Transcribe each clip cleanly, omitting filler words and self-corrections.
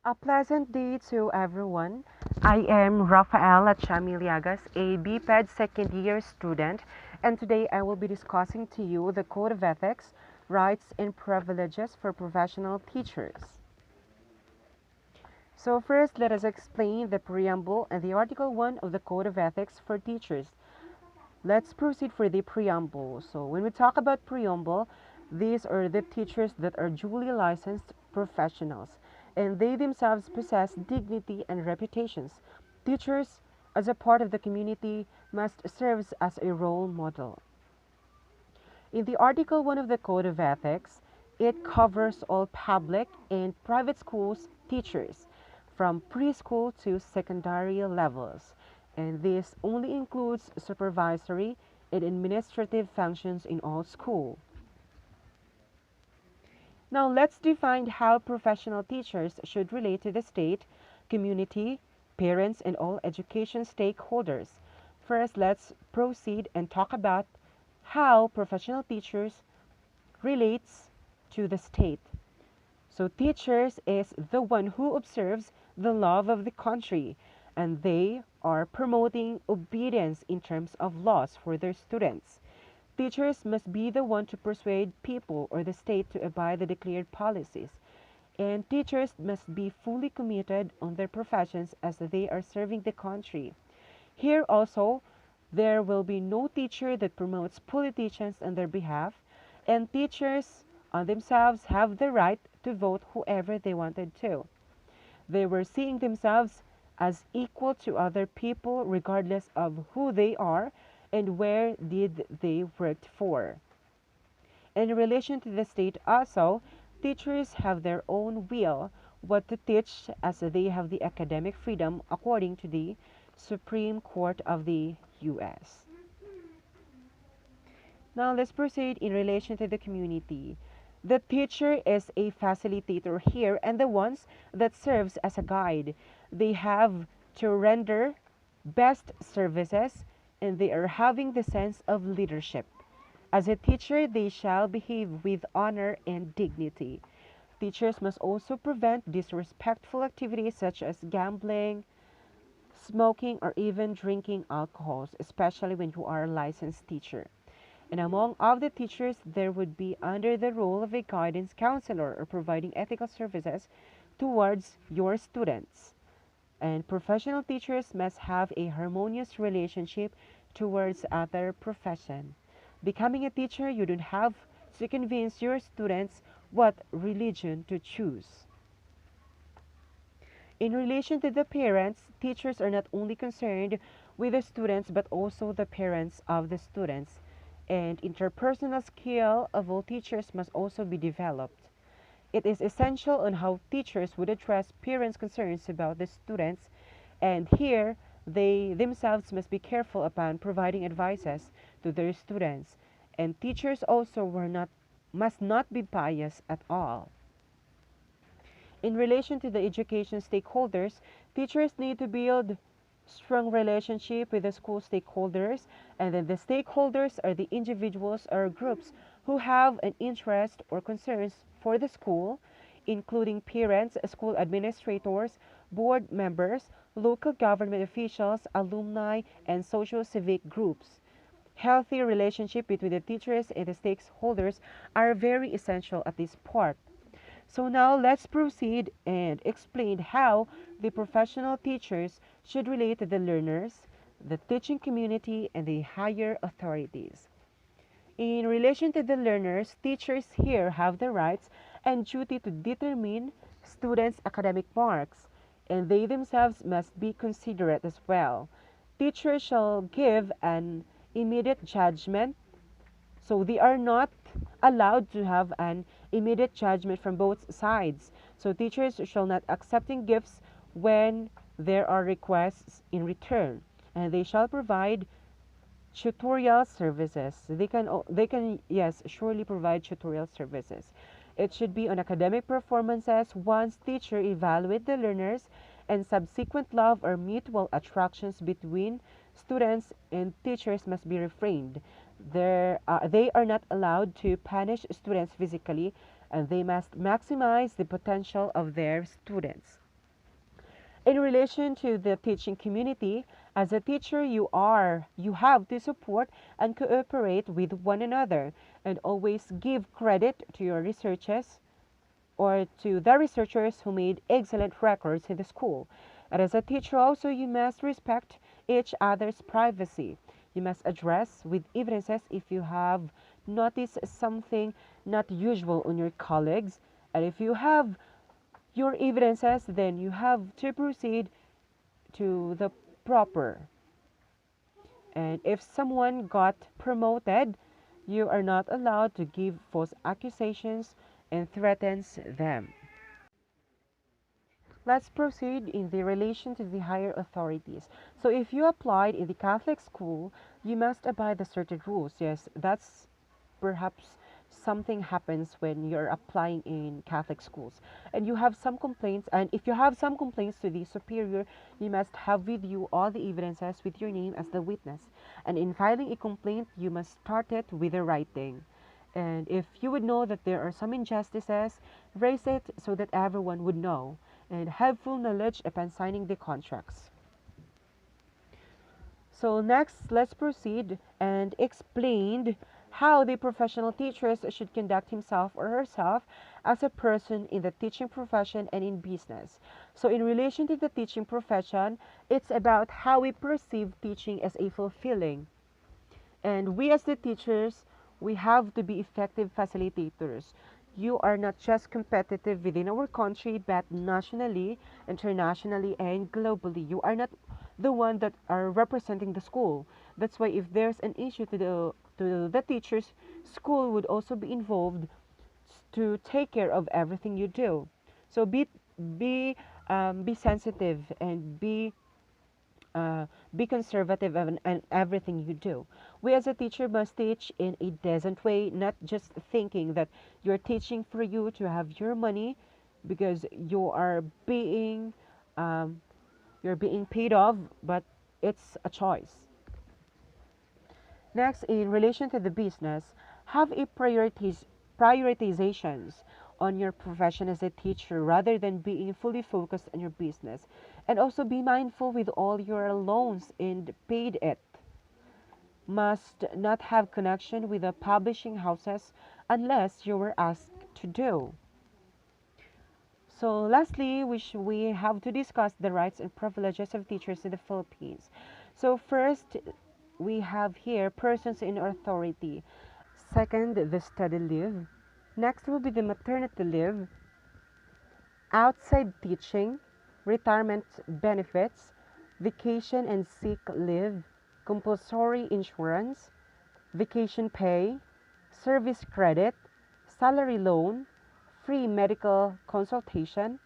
A pleasant day to everyone. I am Rafaela Chamiliagas, a BPED second year student, and today I will be discussing to you the Code of Ethics, Rights and Privileges for Professional Teachers. So first, let us explain the preamble and the Article 1 of the Code of Ethics for Teachers. Let's proceed for the preamble. So when we talk about preamble, these are the teachers that are duly licensed professionals, and they themselves possess dignity and reputations. Teachers, as a part of the community, must serve as a role model. In the Article 1 of the Code of Ethics, it covers all public and private schools teachers from preschool to secondary levels, and this only includes supervisory and administrative functions in all schools. Now let's define how professional teachers should relate to the state, community, parents, and all education stakeholders. First, let's proceed and talk about how professional teachers relates to the state. So teachers is the one who observes the law of the country, and they are promoting obedience in terms of laws for their students. Teachers must be the one to persuade people or the state to abide the declared policies. And teachers must be fully committed on their professions as they are serving the country. Here also, there will be no teacher that promotes politicians on their behalf, and teachers on themselves have the right to vote whoever they wanted to. They were seeing themselves as equal to other people regardless of who they are and where did they work for. In relation to the state also, teachers have their own will what to teach as they have the academic freedom according to the Supreme Court of the U.S. Now let's proceed in relation to the community. The teacher is a facilitator here and the ones that serves as a guide. They have to render best services and they are having the sense of leadership. As a teacher, they shall behave with honor and dignity. Teachers must also prevent disrespectful activities such as gambling, smoking, or even drinking alcohols, especially when you are a licensed teacher. And among of the teachers, there would be under the role of a guidance counselor or providing ethical services towards your students. And professional teachers must have a harmonious relationship towards other profession. Becoming a teacher, you don't have to convince your students what religion to choose. In relation to the parents, teachers are not only concerned with the students but also the parents of the students. And interpersonal skill of all teachers must also be developed. It is essential on how teachers would address parents' concerns about the students, and here they themselves must be careful upon providing advices to their students. And teachers also must not be biased at all. In relation to the education stakeholders, teachers need to build strong relationship with the school stakeholders, and then the stakeholders are the individuals or groups who have an interest or concerns for the school, including parents, school administrators, board members, local government officials, alumni, and social civic groups. Healthy relationship between the teachers and the stakeholders are very essential at this part. So now let's proceed and explain how the professional teachers should relate to the learners, the teaching community, and the higher authorities. In relation to the learners, teachers here have the rights and duty to determine students' academic marks, and they themselves must be considerate as well. Teachers shall give an immediate judgment, so they are not allowed to have an immediate judgment from both sides. So teachers shall not accepting gifts when there are requests in return, and they shall provide tutorial services. They can yes surely provide tutorial services. It should be on academic performances once teacher evaluate the learners, and subsequent love or mutual attractions between students and teachers must be refrained. They are not allowed to punish students physically, and they must maximize the potential of their students. In relation to the teaching community, as a teacher, you have to support and cooperate with one another and always give credit to your researchers or to the researchers who made excellent records in the school. And as a teacher also, you must respect each other's privacy. You must address with evidences if you have noticed something not usual on your colleagues. And if you have your evidences, then you have to proceed to the proper. And if someone got promoted, you are not allowed to give false accusations and threatens them. Let's proceed in the relation to the higher authorities. So if you applied in the Catholic school, you must abide the certain rules. Yes, that's perhaps something happens when you're applying in Catholic schools. And you have some complaints, and if you have some complaints to the superior, you must have with you all the evidences with your name as the witness. And in filing a complaint, you must start it with a writing. And if you would know that there are some injustices, raise it so that everyone would know and have full knowledge upon signing the contracts. So next, let's proceed and explain how the professional teachers should conduct himself or herself as a person in the teaching profession and in business. So in relation to the teaching profession, it's about how we perceive teaching as a fulfilling. And we as the teachers, we have to be effective facilitators. You are not just competitive within our country, but nationally, internationally, and globally. You are not the one that are representing the school. That's why if there's an issue to the teachers, school would also be involved to take care of everything you do. So be be sensitive and be conservative in everything you do. We as a teacher must teach in a decent way, not just thinking that you're teaching for you to have your money because um, you're being paid off, but it's a choice. Next, in relation to the business, have a prioritizations on your profession as a teacher rather than being fully focused on your business. And also be mindful with all your loans and paid it. Must not have connection with the publishing houses unless you were asked to do. So lastly, we have to discuss the rights and privileges of teachers in the Philippines. So first, we have here persons in authority. Second, the study leave. Next will be the maternity leave, outside teaching, retirement benefits, vacation and sick leave, compulsory insurance, vacation pay, service credit, salary loan, free medical consultation,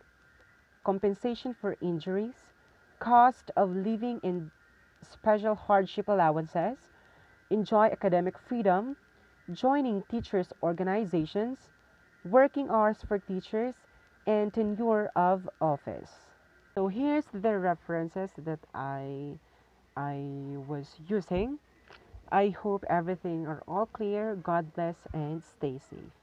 compensation for injuries, cost of living and special hardship allowances, enjoy academic freedom, joining teachers' organizations, working hours for teachers, and tenure of office. So here's the references that I was using. I hope everything are all clear. God bless and stay safe.